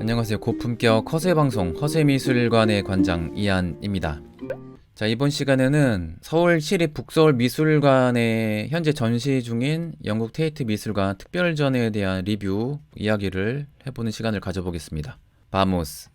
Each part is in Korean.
안녕하세요. 고품격 허세방송 허세미술관의 관장 이한입니다. 자, 이번 시간에는 서울시립 북서울미술관에 현재 전시 중인 영국 테이트 미술관 특별전에 대한 리뷰 이야기를 해보는 시간을 가져보겠습니다. 바모스.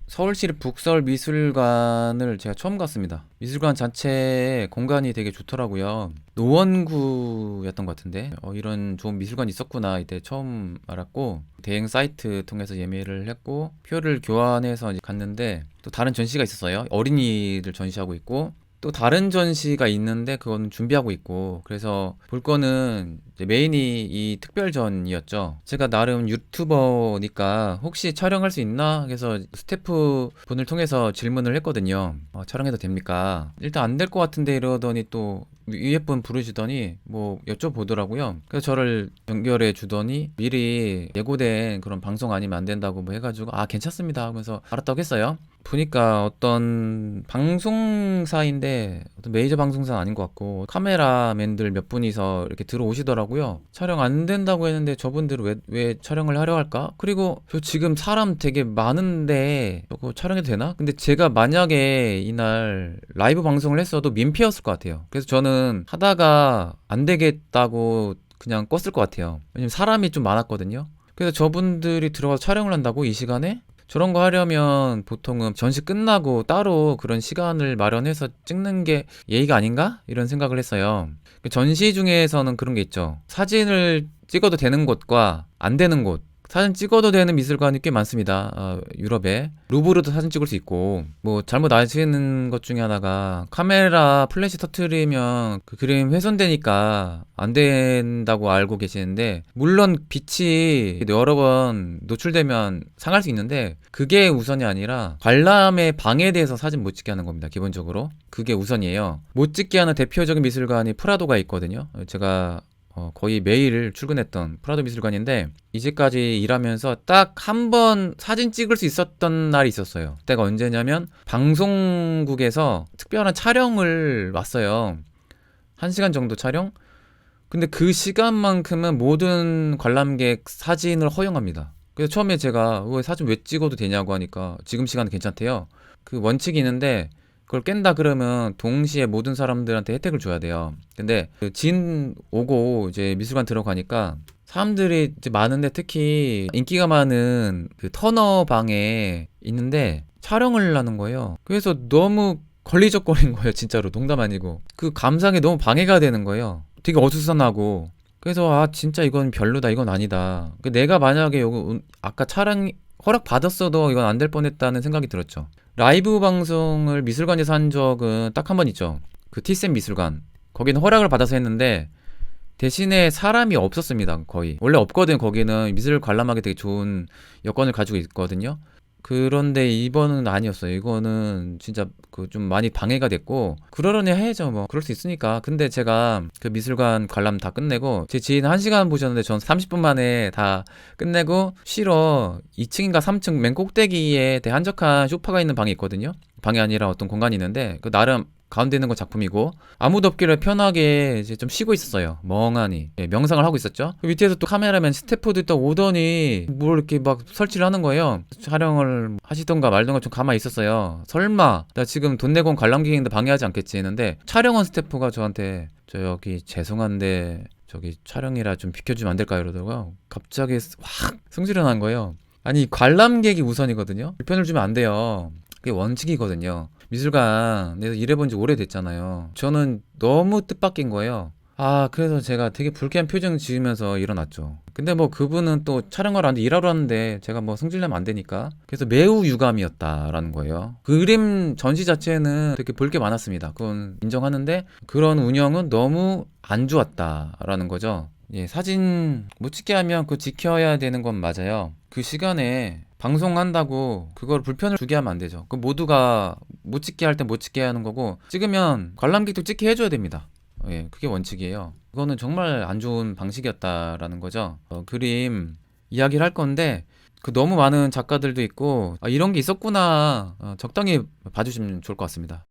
서울시립 북서울미술관을 제가 처음 갔습니다. 미술관 자체 공간이 되게 좋더라고요. 노원구였던 것 같은데 이런 좋은 미술관이 있었구나 이때 처음 알았고, 대행 사이트 통해서 예매를 했고 표를 교환해서 이제 갔는데 또 다른 전시가 있었어요. 어린이들 전시하고 있고 또 다른 전시가 있는데 그건 준비하고 있고, 그래서 볼 거는 이제 메인이 이 특별전이었죠. 제가 나름 유튜버니까 혹시 촬영할 수 있나 해서 스태프 분을 통해서 질문을 했거든요. 촬영해도 됩니까? 일단 안 될 것 같은데 이러더니 또 위에 분 부르시더니 뭐 여쭤보더라고요. 그래서 저를 연결해 주더니 미리 예고된 그런 방송 아니면 안 된다고 뭐 해가지고 괜찮습니다 하면서 알았다고 했어요. 보니까 어떤 방송사인데 어떤 메이저 방송사는 아닌 것 같고 카메라맨들 몇 분이서 이렇게 들어오시더라고요. 촬영 안 된다고 했는데 저분들은 왜 촬영을 하려 할까? 그리고 저 지금 사람 되게 많은데 저거 촬영해도 되나? 근데 제가 만약에 이날 라이브 방송을 했어도 민폐였을 것 같아요. 그래서 저는 하다가 안 되겠다고 그냥 껐을 것 같아요. 왜냐면 사람이 좀 많았거든요. 그래서 저분들이 들어가서 촬영을 한다고 이 시간에? 저런 거 하려면 보통은 전시 끝나고 따로 그런 시간을 마련해서 찍는 게 예의가 아닌가? 이런 생각을 했어요. 전시 중에서는 그런 게 있죠. 사진을 찍어도 되는 곳과 안 되는 곳. 사진 찍어도 되는 미술관이 꽤 많습니다. 유럽에. 루브르도 사진 찍을 수 있고, 뭐, 잘못 아시는 것 중에 하나가 카메라 플래시 터트리면 그 그림 훼손되니까 안 된다고 알고 계시는데, 물론 빛이 여러 번 노출되면 상할 수 있는데, 그게 우선이 아니라 관람의 방해돼서 사진 못 찍게 하는 겁니다. 기본적으로. 그게 우선이에요. 못 찍게 하는 대표적인 미술관이 프라도가 있거든요. 제가 거의 매일 출근했던 프라도 미술관인데, 이제까지 일하면서 딱 한 번 사진 찍을 수 있었던 날이 있었어요. 그때가 언제냐면 방송국에서 특별한 촬영을 왔어요. 1시간 정도 촬영? 근데 그 시간만큼은 모든 관람객 사진을 허용합니다. 그래서 처음에 제가 사진 왜 찍어도 되냐고 하니까 지금 시간은 괜찮대요. 그 원칙이 있는데 그걸 깬다 그러면 동시에 모든 사람들한테 혜택을 줘야 돼요. 근데 그진 오고 이제 미술관 들어가니까 사람들이 이제 많은데, 특히 인기가 많은 그 터너 방에 있는데 촬영을 하는 거예요. 그래서 너무 걸리적거린 거예요. 진짜로 농담 아니고. 그 감상에 너무 방해가 되는 거예요. 되게 어수선하고. 그래서 진짜 이건 별로다, 이건 아니다. 내가 만약에 요거 아까 촬영 허락 받았어도 이건 안 될 뻔했다는 생각이 들었죠. 라이브 방송을 미술관에서 한 적은 딱 한 번 있죠. 그 티센 미술관. 거기는 허락을 받아서 했는데 대신에 사람이 없었습니다. 거의. 원래 없거든. 거기는 미술 관람하기 되게 좋은 여건을 가지고 있거든요. 그런데 이번은 아니었어요. 이거는 진짜 그 좀 많이 방해가 됐고, 그러려니 해야죠. 뭐 그럴 수 있으니까. 근데 제가 그 미술관 관람 다 끝내고, 제 지인 1시간 보셨는데 전 30분 만에 다 끝내고 쉬러 2층인가 3층 맨 꼭대기에 되게 한적한 소파가 있는 방이 있거든요. 방이 아니라 어떤 공간이 있는데 그 나름 가운데 있는 건 작품이고, 아무도 없기를 편하게 이제 좀 쉬고 있었어요. 멍하니. 명상을 하고 있었죠. 그 밑에서 또 카메라맨 스태프들이 또 오더니 뭘 이렇게 막 설치를 하는 거예요. 촬영을 하시던가 말던가 좀 가만히 있었어요. 설마 나 지금 돈 내고 온 관람객인데 방해하지 않겠지 했는데, 촬영한 스태프가 저한테 저 여기 죄송한데 저기 촬영이라 좀 비켜주면 안 될까요? 이러더라고요. 갑자기 확 승질이 난 거예요. 아니, 관람객이 우선이거든요. 불편을 주면 안 돼요. 그게 원칙이거든요. 미술관에서 일해본 지 오래됐잖아요. 저는 너무 뜻밖인 거예요. 그래서 제가 되게 불쾌한 표정 지으면서 일어났죠. 근데 뭐 그분은 또 촬영하러 왔는데 일하러 왔는데 제가 뭐 성질내면 안 되니까. 그래서 매우 유감이었다라는 거예요. 그림 전시 자체는 되게 볼 게 많았습니다. 그건 인정하는데 그런 운영은 너무 안 좋았다라는 거죠. 사진 못 찍게 하면 그거 지켜야 되는 건 맞아요. 그 시간에 방송한다고 그걸 불편을 주게 하면 안 되죠. 그 모두가 못 찍게 할 땐 못 찍게 하는 거고, 찍으면 관람객도 찍게 해줘야 됩니다. 그게 원칙이에요. 그거는 정말 안 좋은 방식이었다라는 거죠. 그림 이야기를 할 건데 그 너무 많은 작가들도 있고 이런 게 있었구나, 적당히 봐주시면 좋을 것 같습니다.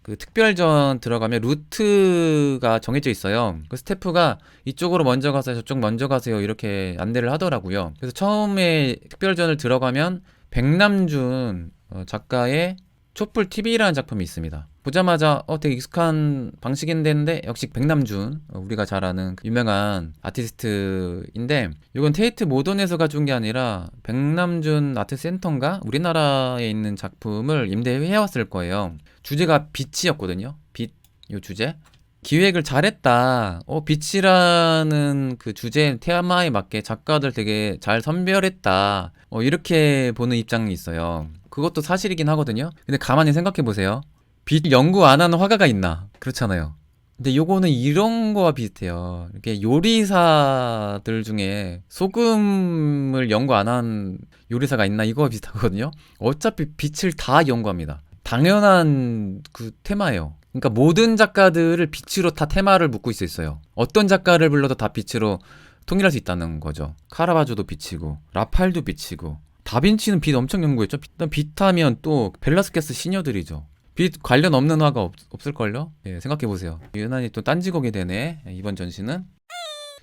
그 특별전 들어가면 루트가 정해져 있어요. 그 스태프가 이쪽으로 먼저 가세요, 저쪽 먼저 가세요 이렇게 안내를 하더라고요. 그래서 처음에 특별전을 들어가면 백남준 작가의 촛불 TV라는 작품이 있습니다. 보자마자 되게 익숙한 방식인데 역시 백남준, 우리가 잘 아는 그 유명한 아티스트인데, 이건 테이트 모던에서 가져온 게 아니라 백남준 아트 센터인가 우리나라에 있는 작품을 임대해왔을 거예요. 주제가 빛이었거든요. 빛, 요 주제. 기획을 잘했다. 빛이라는 그 주제 테마에 맞게 작가들 되게 잘 선별했다. 이렇게 보는 입장이 있어요. 그것도 사실이긴 하거든요. 근데 가만히 생각해 보세요. 빛 연구 안 하는 화가가 있나? 그렇잖아요. 근데 요거는 이런 거와 비슷해요. 이렇게 요리사들 중에 소금을 연구 안 한 요리사가 있나? 이거와 비슷하거든요. 어차피 빛을 다 연구합니다. 당연한 그 테마예요. 그러니까 모든 작가들을 빛으로 다 테마를 묶고 있어요. 어떤 작가를 불러도 다 빛으로 통일할 수 있다는 거죠. 카라바조도 빛이고, 라팔도 빛이고, 다빈치는 빛 엄청 연구했죠. 일단 빛하면 또 벨라스케스 시녀들이죠. 빛 관련 없는 화가 없을걸요? 예, 생각해보세요. 유난히 또 딴지곡이 되네, 이번 전시는.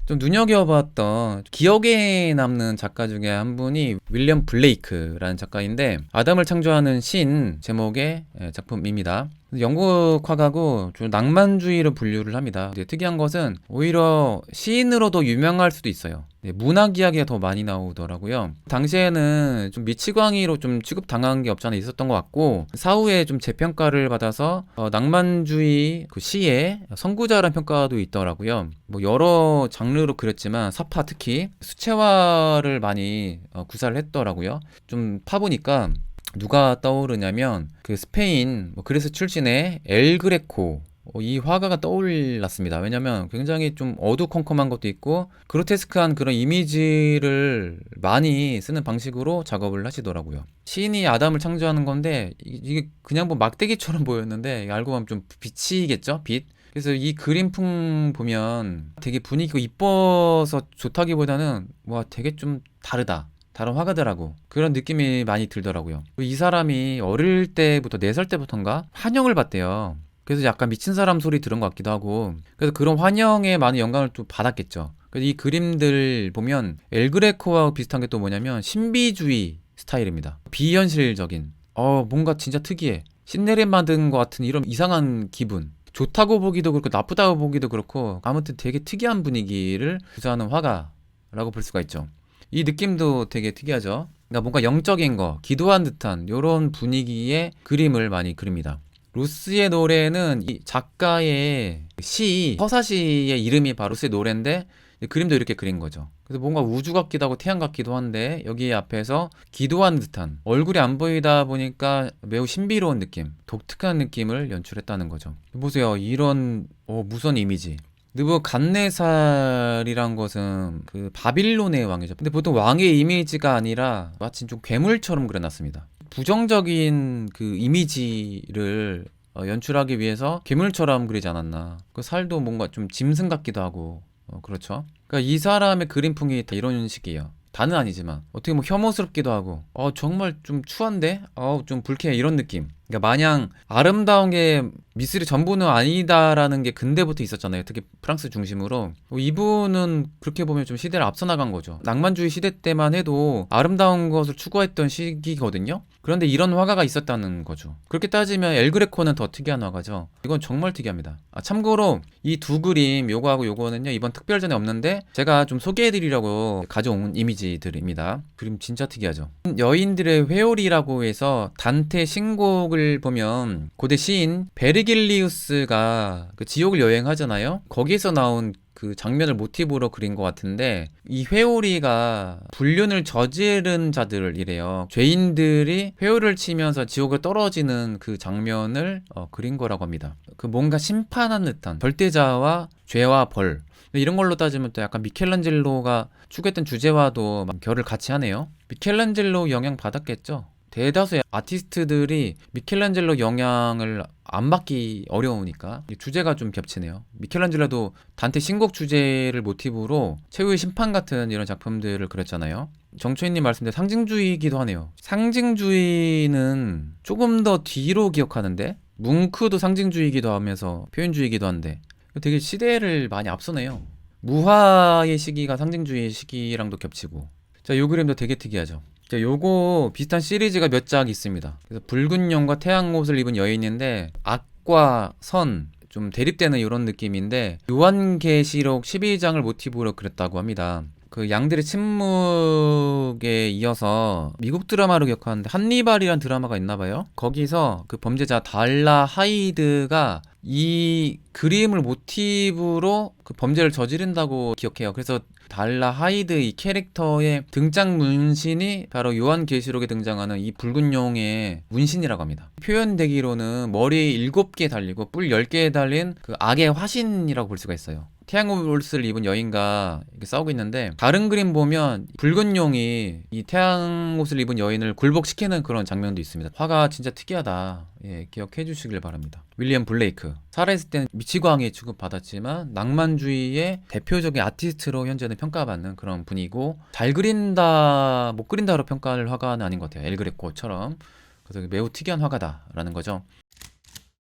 좀 눈여겨봤던 기억에 남는 작가 중에 한 분이 윌리엄 블레이크라는 작가인데, 아담을 창조하는 신 제목의 작품입니다. 영국 화가고 좀 낭만주의로 분류를 합니다. 이제 특이한 것은 오히려 시인으로도 유명할 수도 있어요. 문학 이야기가 더 많이 나오더라고요. 당시에는 좀 미치광이로 좀 취급당한 게 없잖아 있었던 것 같고, 사후에 좀 재평가를 받아서 낭만주의 그 시의 선구자라는 평가도 있더라고요. 뭐 여러 장르로 그렸지만 사파 특히 수채화를 많이 구사를 했더라고요. 좀 파보니까 누가 떠오르냐면 그 스페인 그리스 출신의 엘 그레코, 이 화가가 떠올랐습니다. 왜냐면 굉장히 좀 어두컴컴한 것도 있고 그로테스크한 그런 이미지를 많이 쓰는 방식으로 작업을 하시더라고요. 시인이 아담을 창조하는 건데 이게 그냥 뭐 막대기처럼 보였는데 알고 보면 좀 빛이겠죠? 빛. 그래서 이 그림풍 보면 되게 분위기가 이뻐서 좋다기보다는 와 되게 좀 다른 화가들하고 그런 느낌이 많이 들더라고요. 이 사람이 어릴 때부터 4살 때부터인가 환영을 받대요. 그래서 약간 미친 사람 소리 들은 것 같기도 하고, 그래서 그런 환영에 많은 영감을 또 받았겠죠. 그래서 이 그림들 보면 엘그레코와 비슷한 게 또 뭐냐면 신비주의 스타일입니다. 비현실적인 뭔가 진짜 특이해. 신내림 받은 것 같은 이런 이상한 기분. 좋다고 보기도 그렇고 나쁘다고 보기도 그렇고 아무튼 되게 특이한 분위기를 구사하는 화가라고 볼 수가 있죠. 이 느낌도 되게 특이하죠. 그러니까 뭔가 영적인 거, 기도한 듯한 이런 분위기의 그림을 많이 그립니다. 루스의 노래는 이 작가의 시, 서사시의 이름이 바로 루스의 노래인데 그림도 이렇게 그린 거죠. 그래서 뭔가 우주 같기도 하고 태양 같기도 한데 여기 앞에서 기도한 듯한, 얼굴이 안 보이다 보니까 매우 신비로운 느낌, 독특한 느낌을 연출했다는 거죠. 보세요. 이런 무서운 이미지. 느부갓네살이란 것은 그 바빌론의 왕이죠. 근데 보통 왕의 이미지가 아니라 마치 좀 괴물처럼 그려놨습니다. 부정적인 그 이미지를 연출하기 위해서 괴물처럼 그리지 않았나. 그 살도 뭔가 좀 짐승 같기도 하고 그렇죠. 그러니까 이 사람의 그림풍이 다 이런 식이에요. 다는 아니지만 어떻게 뭐 혐오스럽기도 하고 정말 좀 추한데 좀 불쾌해 이런 느낌. 그러니까 마냥 아름다운 게 미술이 전부는 아니다라는 게 근대부터 있었잖아요. 특히 프랑스 중심으로. 이분은 그렇게 보면 좀 시대를 앞서 나간 거죠. 낭만주의 시대 때만 해도 아름다운 것을 추구했던 시기거든요. 그런데 이런 화가가 있었다는 거죠. 그렇게 따지면 엘 그레코는 더 특이한 화가죠. 이건 정말 특이합니다. 참고로 이 두 그림, 요거하고 요거는요 이번 특별전에 없는데 제가 좀 소개해드리려고 가져온 이미지들입니다. 그림 진짜 특이하죠. 여인들의 회오리라고 해서 단테 신곡을 보면 고대 시인 베르길리우스가 그 지옥을 여행하잖아요. 거기서 나온 그 장면을 모티브로 그린 것 같은데, 이 회오리가 불륜을 저지른 자들이래요. 죄인들이 회오리를 치면서 지옥에 떨어지는 그 장면을 그린 거라고 합니다. 그 뭔가 심판한 듯한 절대자와 죄와 벌, 이런 걸로 따지면 또 약간 미켈란젤로가 추구했던 주제와도 결을 같이 하네요. 미켈란젤로 영향 받았겠죠. 대다수의 아티스트들이 미켈란젤로 영향을 안 받기 어려우니까 주제가 좀 겹치네요. 미켈란젤로도 단테 신곡 주제를 모티브로 최후의 심판 같은 이런 작품들을 그렸잖아요. 정초희님 말씀대로 상징주의이기도 하네요. 상징주의는 조금 더 뒤로 기억하는데, 뭉크도 상징주의이기도 하면서 표현주의이기도 한데 되게 시대를 많이 앞서네요. 무화의 시기가 상징주의 시기랑도 겹치고. 자, 요 그림도 되게 특이하죠. 자, 요거 비슷한 시리즈가 몇 작 있습니다. 그래서 붉은 용과 태양 옷을 입은 여인인데 악과 선 좀 대립되는 이런 느낌인데 요한계시록 12장을 모티브로 그렸다고 합니다. 그 양들의 침묵에 이어서 미국 드라마로 기억하는데 한니발이란 드라마가 있나봐요. 거기서 그 범죄자 달라 하이드가 이 그림을 모티브로 그 범죄를 저지른다고 기억해요. 그래서 달라 하이드 이 캐릭터의 등장 문신이 바로 요한계시록에 등장하는 이 붉은 용의 문신이라고 합니다. 표현되기로는 머리 7개 달리고 뿔 10개 달린 그 악의 화신이라고 볼 수가 있어요. 태양옷을 입은 여인과 이렇게 싸우고 있는데 다른 그림 보면 붉은 용이 이 태양옷을 입은 여인을 굴복시키는 그런 장면도 있습니다. 화가 진짜 특이하다. 예, 기억해 주시길 바랍니다. 윌리엄 블레이크. 살아있을 때는 미치광이 취급받았지만 낭만주의의 대표적인 아티스트로 현재는 평가받는 그런 분이고 잘 그린다, 못 그린다로 평가할 화가는 아닌 것 같아요. 엘 그레코처럼. 그래서 매우 특이한 화가다라는 거죠.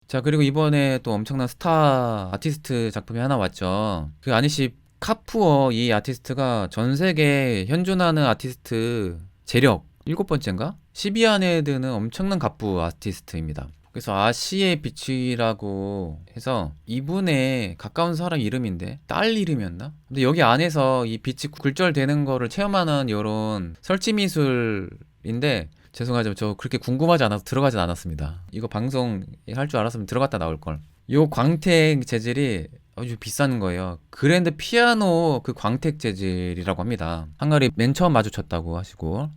자, 그리고 이번에 또 엄청난 스타 아티스트 작품이 하나 왔죠. 그 아니시 카푸어 이 아티스트가 전 세계 현존하는 아티스트 재력 7번째인가? 10위 안에 드는 엄청난 갑부 아티스트입니다. 그래서 아시의 빛이라고 해서 이분의 가까운 사람 이름인데 딸 이름이었나? 근데 여기 안에서 이 빛이 굴절되는 거를 체험하는 이런 설치 미술인데 죄송하지만 저 그렇게 궁금하지 않아서 들어가진 않았습니다. 이거 방송 할 줄 알았으면 들어갔다 나올걸. 요 광택 재질이 아주 비싼 거예요. 그랜드 피아노 그 광택 재질이라고 합니다. 한가리 맨 처음 마주쳤다고 하시고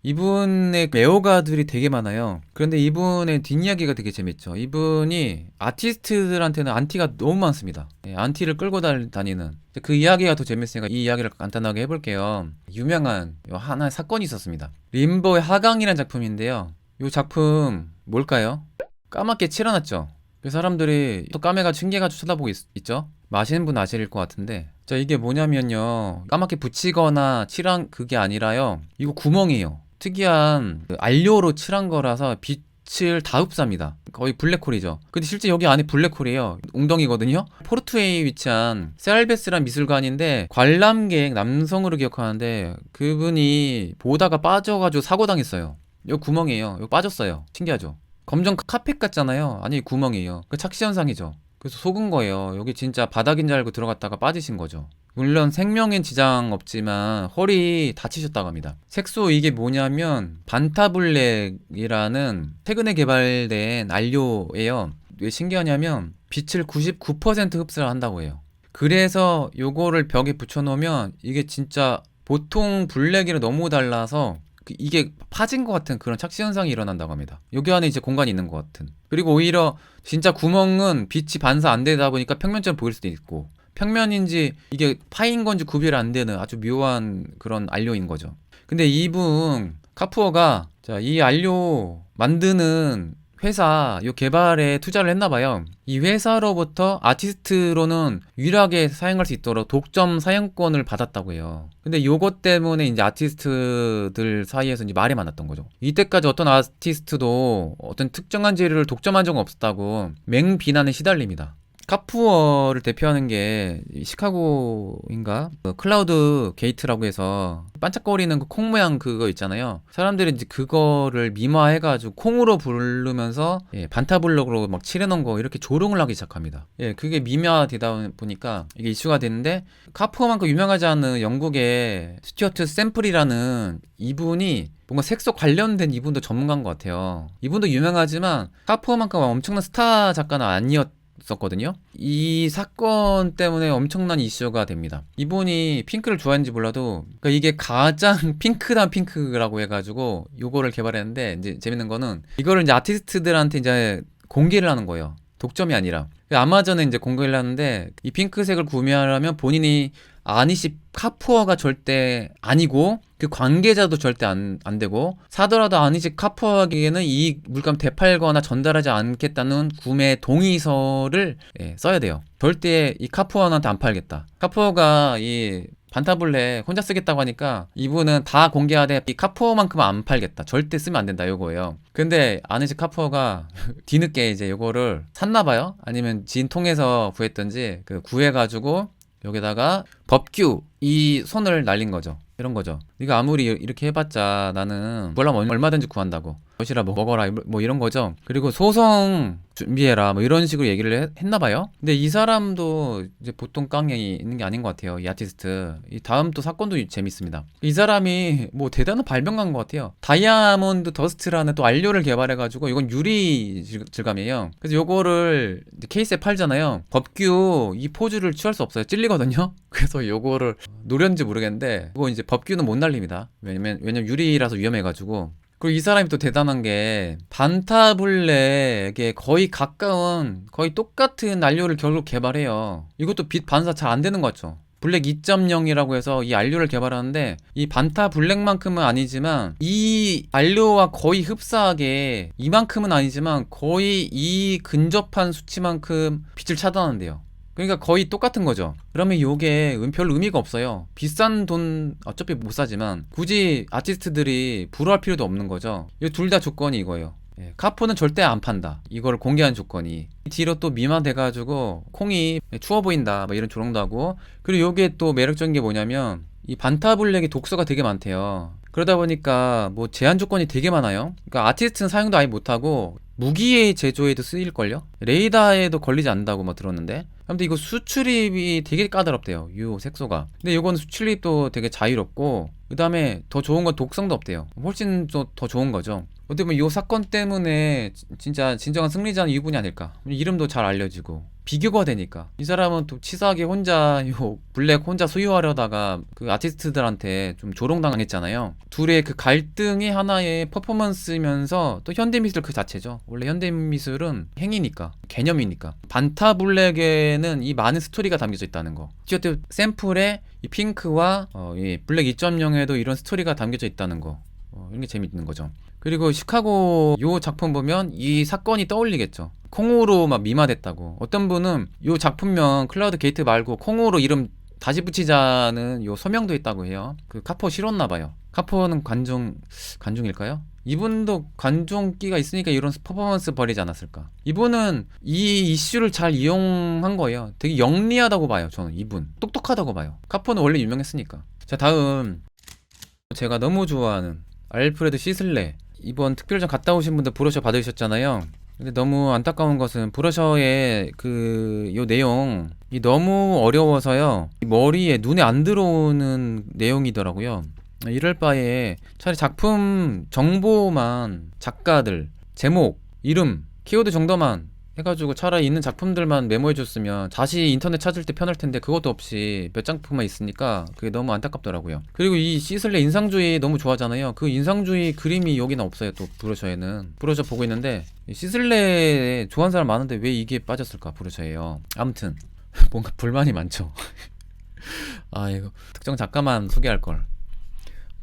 이분의 애호가들이 되게 많아요. 그런데 이분의 뒷이야기가 되게 재밌죠. 이분이 아티스트들한테는 안티가 너무 많습니다. 예, 안티를 끌고 다니는 그 이야기가 더 재밌으니까 이 이야기를 간단하게 해볼게요. 유명한 하나의 사건이 있었습니다. 림보의 하강이라는 작품인데요. 이 작품 뭘까요? 까맣게 칠해놨죠. 그 사람들이 또 까매가 층계가지고 쳐다보고 있죠. 마시는 분 아실 것 같은데 자, 이게 뭐냐면요, 까맣게 붙이거나 칠한 그게 아니라요, 이거 구멍이에요. 특이한 그 안료로 칠한 거라서 빛을 다 흡수합니다. 거의 블랙홀이죠. 근데 실제 여기 안에 블랙홀이에요. 웅덩이거든요. 포르투에이 위치한 세알베스란 미술관인데 관람객 남성으로 기억하는데 그분이 보다가 빠져가지고 사고 당했어요. 여기 구멍이에요. 여기 빠졌어요. 신기하죠. 검정 카펫 같잖아요. 아니 구멍이에요. 그 착시 현상이죠. 그래서 속은 거예요. 여기 진짜 바닥인 줄 알고 들어갔다가 빠지신 거죠. 물론 생명엔 지장 없지만 허리 다치셨다고 합니다. 색소 이게 뭐냐면 반타블랙이라는 최근에 개발된 안료예요. 왜 신기하냐면 빛을 99% 흡수를 한다고 해요. 그래서 요거를 벽에 붙여놓으면 이게 진짜 보통 블랙이랑 너무 달라서 이게 파진 것 같은 그런 착시 현상이 일어난다고 합니다. 여기 안에 이제 공간이 있는 것 같은. 그리고 오히려 진짜 구멍은 빛이 반사 안 되다 보니까 평면처럼 보일 수도 있고 평면인지 이게 파인 건지 구별 안 되는 아주 묘한 그런 안료인 거죠. 근데 이분 카푸어가 자, 이 안료 만드는 회사 요 개발에 투자를 했나 봐요. 이 회사로부터 아티스트로는 유일하게 사용할 수 있도록 독점 사용권을 받았다고 해요. 근데 요것 때문에 이제 아티스트들 사이에서 이제 말이 많았던 거죠. 이때까지 어떤 아티스트도 어떤 특정한 재료를 독점한 적은 없었다고 맹비난에 시달립니다. 카푸어를 대표하는 게 시카고인가? 그 클라우드 게이트라고 해서 반짝거리는 그 콩 모양 그거 있잖아요. 사람들이 이제 그거를 미화해가지고 콩으로 부르면서 예, 반타블럭으로 막 칠해놓은 거 이렇게 조롱을 하기 시작합니다. 예, 그게 미화되다 보니까 이게 이슈가 됐는데 카푸어만큼 유명하지 않은 영국의 스튜어트 샘플이라는 이분이 뭔가 색소 관련된 이분도 전문가인 것 같아요. 이분도 유명하지만 카푸어만큼 엄청난 스타 작가는 아니었거든요. 이 사건 때문에 엄청난 이슈가 됩니다. 이분이 핑크를 좋아하는지 몰라도 그러니까 이게 가장 핑크다 핑크라고 해가지고 요거를 개발했는데 이제 재밌는 거는 이거를 이제 아티스트들한테 이제 공개를 하는 거예요. 독점이 아니라. 아마존에 이제 공개를 하는데 이 핑크색을 구매하려면 본인이 아니시 카푸어가 절대 아니고 그 관계자도 절대 안 되고 사더라도 아니시 카푸어에게는 이 물감 되팔거나 전달하지 않겠다는 구매 동의서를 써야 돼요. 절대 이 카푸어한테 안 팔겠다. 카푸어가 이 반타블레 혼자 쓰겠다고 하니까 이분은 다 공개하되 이 카푸어만큼은 안 팔겠다. 절대 쓰면 안 된다 요거예요. 근데 아는 집 카푸어가 뒤늦게 이제 요거를 샀나봐요. 아니면 지인 통해서 구했던지 그 구해가지고 여기다가 법규 이 손을 날린 거죠. 이런 거죠. 네가 아무리 이렇게 해봤자 나는 구하려면 얼마든지 구한다고. 것이라 뭐 먹어라 뭐 이런 거죠. 그리고 소송 준비해라 뭐 이런 식으로 얘기를 했나봐요. 근데 이 사람도 이제 보통 깡에 있는 게 아닌 것 같아요. 이 아티스트. 이 다음 또 사건도 재밌습니다. 이 사람이 뭐 대단한 발명가인 것 같아요. 다이아몬드 더스트라는 또 안료를 개발해가지고 이건 유리 질감이에요. 그래서 요거를 케이스에 팔잖아요. 법규 이 포즈를 취할 수 없어요. 찔리거든요. 그래서 요거를 노렸는지 모르겠는데 이거 이제 법규는 못 날립니다. 왜냐면 유리라서 위험해가지고. 그리고 이 사람이 또 대단한 게 반타블랙에 거의 가까운 거의 똑같은 안료를 결국 개발해요. 이것도 빛 반사 잘 안 되는 것 같죠. 블랙 2.0이라고 해서 이 안료를 개발하는데 이 반타 블랙만큼은 아니지만 이 안료와 거의 흡사하게 이만큼은 아니지만 거의 이 근접한 수치만큼 빛을 차단한대요. 그러니까 거의 똑같은 거죠. 그러면 이게 별 의미가 없어요. 비싼 돈 어차피 못 사지만 굳이 아티스트들이 불허할 필요도 없는 거죠. 이 둘 다 조건이 이거예요. 카푸는 절대 안 판다. 이거를 공개한 조건이. 뒤로 또 미화돼가지고 콩이 추워 보인다. 뭐 이런 조롱도 하고. 그리고 이게 또 매력적인 게 뭐냐면 이 반타블랙이 독서가 되게 많대요. 그러다 보니까 뭐 제한 조건이 되게 많아요. 그러니까 아티스트는 사용도 아예 못하고 무기의 제조에도 쓰일걸요? 레이더에도 걸리지 않는다고 뭐 들었는데. 아무튼 이거 수출입이 되게 까다롭대요. 이 색소가. 근데 이거는 수출입도 되게 자유롭고 그 다음에 더 좋은 건 독성도 없대요. 훨씬 더 좋은 거죠. 어떻게 보면 이 사건 때문에 진짜 진정한 승리자는 이분이 아닐까. 이름도 잘 알려지고 비교가 되니까. 이 사람은 또 치사하게 혼자 블랙 혼자 소유하려다가 그 아티스트들한테 좀 조롱당했잖아요. 둘의 그 갈등이 하나의 퍼포먼스면서 또 현대미술 그 자체죠. 원래 현대미술은 행위니까 개념이니까. 반타블랙에는 이 많은 스토리가 담겨져 있다는 거. 어쨌든 샘플에 이 핑크와 이 블랙 2.0에도 이런 스토리가 담겨져 있다는 거. 이런 게 재밌는 거죠. 그리고 시카고 요 작품 보면 이 사건이 떠올리겠죠. 콩으로 막 미화됐다고. 어떤 분은 요 작품명 클라우드 게이트 말고 콩으로 이름 다시 붙이자는 요 서명도 있다고 해요. 그 카포 싫었나봐요. 카포는 관종일까요? 이분도 관종기가 있으니까 이런 퍼포먼스 벌이지 않았을까. 이분은 이 이슈를 잘 이용한 거예요. 되게 영리하다고 봐요. 저는 이분 똑똑하다고 봐요. 카포는 원래 유명했으니까. 자, 다음 제가 너무 좋아하는 알프레드 시슬레. 이번 특별전 갔다 오신 분들 브로셔 받으셨잖아요. 근데 너무 안타까운 것은 브로셔의 요 내용이 너무 어려워서요. 머리에 눈에 안 들어오는 내용이더라고요. 이럴 바에 차라리 작품 정보만 작가들, 제목, 이름, 키워드 정도만 해가지고 차라리 있는 작품들만 메모해줬으면 다시 인터넷 찾을 때 편할 텐데 그것도 없이 몇 장품만 있으니까 그게 너무 안타깝더라고요. 그리고 이 시슬레 인상주의 너무 좋아하잖아요. 그 인상주의 그림이 여기는 없어요. 또 브로셔에는. 브로셔 보고 있는데 시슬레 좋아하는 사람 많은데 왜 이게 빠졌을까 브로셔에요. 아무튼 뭔가 불만이 많죠. 아 이거 특정 작가만 소개할 걸.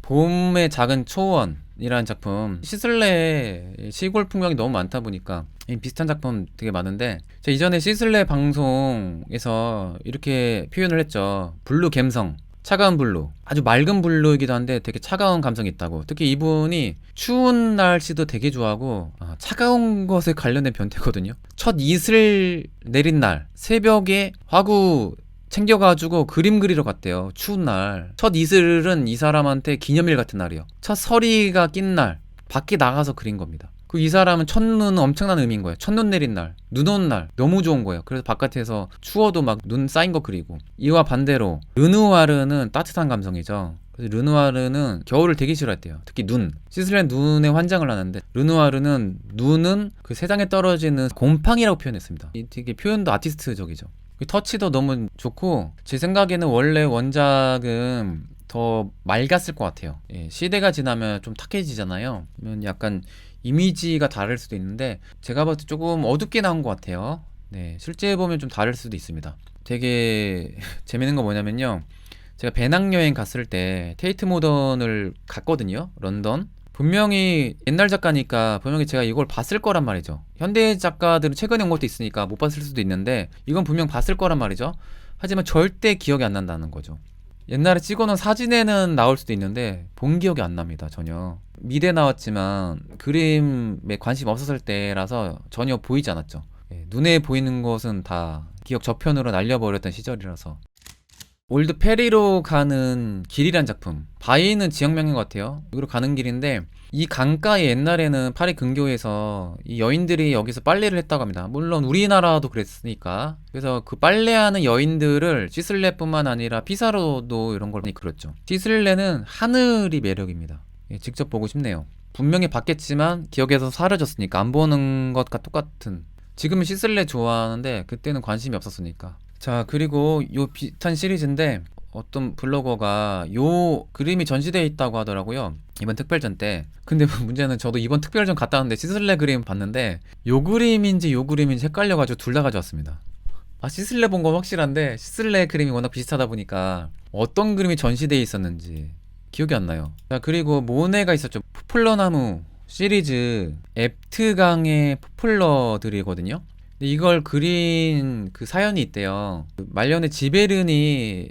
봄의 작은 초원이라는 작품. 시슬레 시골 풍경이 너무 많다 보니까 비슷한 작품 되게 많은데 제가 이전에 시슬레 방송에서 이렇게 표현을 했죠. 블루 감성, 차가운 블루. 아주 맑은 블루이기도 한데 되게 차가운 감성이 있다고. 특히 이분이 추운 날씨도 되게 좋아하고 차가운 것에 관련된 변태거든요. 첫 이슬 내린 날 새벽에 화구 챙겨가지고 그림 그리러 갔대요. 추운 날. 첫 이슬은 이 사람한테 기념일 같은 날이에요. 첫 서리가 낀 날 밖에 나가서 그린 겁니다. 그 이 사람은 첫눈은 엄청난 의미인 거예요. 첫눈 내린 날, 눈 온 날 너무 좋은 거예요. 그래서 바깥에서 추워도 막 눈 쌓인 거 그리고. 이와 반대로 르누아르는 따뜻한 감성이죠. 그래서 르누아르는 겨울을 되게 싫어했대요. 특히 눈. 시슬레는 눈에 환장을 하는데 르누아르는 눈은 그 세상에 떨어지는 곰팡이라고 표현했습니다. 되게 표현도 아티스트적이죠. 터치도 너무 좋고 제 생각에는 원래 원작은 더 맑았을 것 같아요. 시대가 지나면 좀 탁해지잖아요. 그러면 약간 이미지가 다를 수도 있는데 제가 봤을 때 조금 어둡게 나온 것 같아요. 네, 실제 보면 좀 다를 수도 있습니다. 되게 재밌는 거 뭐냐면요. 제가 배낭여행 갔을 때 테이트 모던을 갔거든요. 런던. 분명히 옛날 작가니까 분명히 제가 이걸 봤을 거란 말이죠. 현대 작가들은 최근에 온 것도 있으니까 못 봤을 수도 있는데 이건 분명 봤을 거란 말이죠. 하지만 절대 기억이 안 난다는 거죠. 옛날에 찍어놓은 사진에는 나올 수도 있는데 본 기억이 안 납니다. 전혀. 미대 나왔지만 그림에 관심 없었을 때라서 전혀 보이지 않았죠. 예, 눈에 보이는 것은 다 기억 저편으로 날려버렸던 시절이라서. 올드 페리로 가는 길이란 작품. 바위는 지역명인 것 같아요. 여기로 가는 길인데 이 강가에 옛날에는 파리 근교에서 이 여인들이 여기서 빨래를 했다고 합니다. 물론 우리나라도 그랬으니까. 그래서 그 빨래하는 여인들을 시슬레뿐만 아니라 피사로도 이런 걸 많이 그렸죠. 시슬레는 하늘이 매력입니다. 예, 직접 보고 싶네요. 분명히 봤겠지만 기억에서 사라졌으니까 안 보는 것과 똑같은. 지금은 시슬레 좋아하는데 그때는 관심이 없었으니까. 자, 그리고 요 비슷한 시리즈인데 어떤 블로거가 요 그림이 전시되어 있다고 하더라고요. 이번 특별전 때. 근데 문제는 저도 이번 특별전 갔다 왔는데 시슬레 그림 봤는데 요 그림인지 요 그림인지 헷갈려가지고 둘 다 가져왔습니다. 아, 시슬레 본 건 확실한데 시슬레 그림이 워낙 비슷하다 보니까 어떤 그림이 전시되어 있었는지 기억이 안 나요. 자, 그리고 모네가 있었죠. 포플러나무 시리즈 앱트강의 포플러들이거든요. 근데 이걸 그린 그 사연이 있대요. 그 말년에 지베른이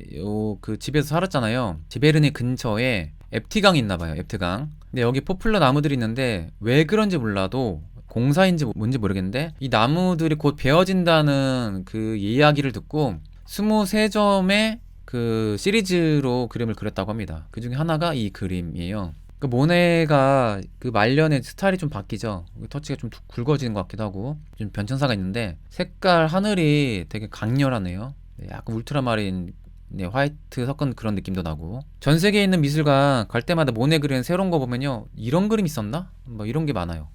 그 집에서 살았잖아요. 지베른이 근처에 앱티강이 있나 봐요. 앱트강. 근데 여기 포플러 나무들이 있는데 왜 그런지 몰라도 공사인지 뭔지 모르겠는데 이 나무들이 곧 베어진다는 그 이야기를 듣고 23점의 그 시리즈로 그림을 그렸다고 합니다. 그 중에 하나가 이 그림이에요. 그 모네가 그 말년에 스타일이 좀 바뀌죠. 터치가 좀 굵어지는 것 같기도 하고 좀 변천사가 있는데 색깔 하늘이 되게 강렬하네요. 네, 약간 울트라마린 네, 화이트 섞은 그런 느낌도 나고 전 세계에 있는 미술관 갈 때마다 모네 그리는 새로운 거 보면요 이런 그림 있었나? 뭐 이런 게 많아요.